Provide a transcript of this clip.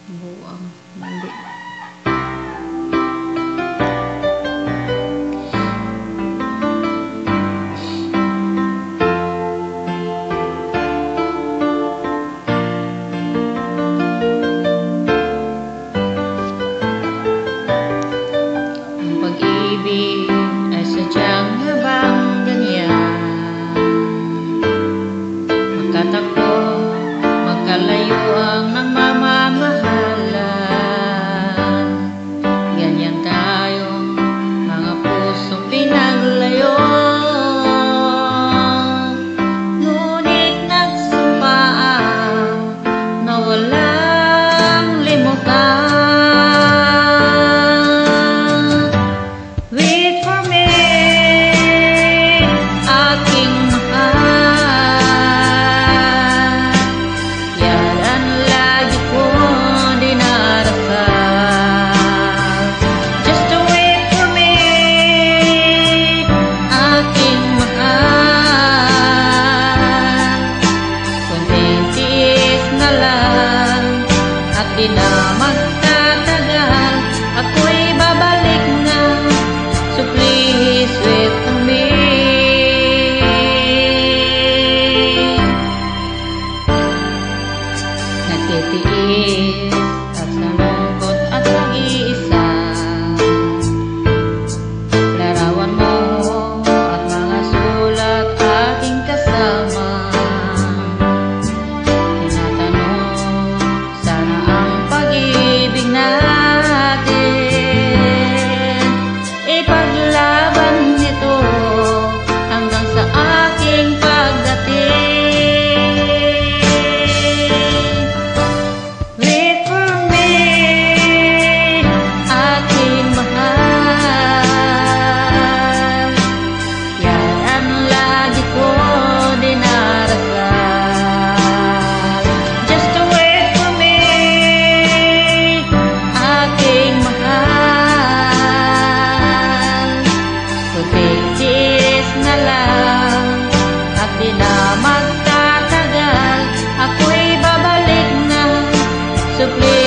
Buang. Mali. Ang pag-ibig ay sadyang habang ganyan, magkatakbo, magkalayo ang nagmamamahalan. Ganyan tayong mga pusong pinaglayo, ngunit nagsumpaan na walang limutan. Wait for me, aking mahal. Yan ang lagi kong dinarasal. Just wait for me, aking mahal. Kunting tiis na lang at di na magtatagal, ako'y babalik na. So please wait for me. Nagtitiis at sa lungkot at pag-iisa, larawan mo at mga sulat aking kasama. Tinatanong, sana ang pag-ibig natin ipaglaban nito hanggang sa aking pagdating. Wait for me, aking mahal. Yan ang lagi ko dinarasal. Just wait for me, aking mahal. Kunting tiis na lang at di na magtatagal, ako'y babalik na. So please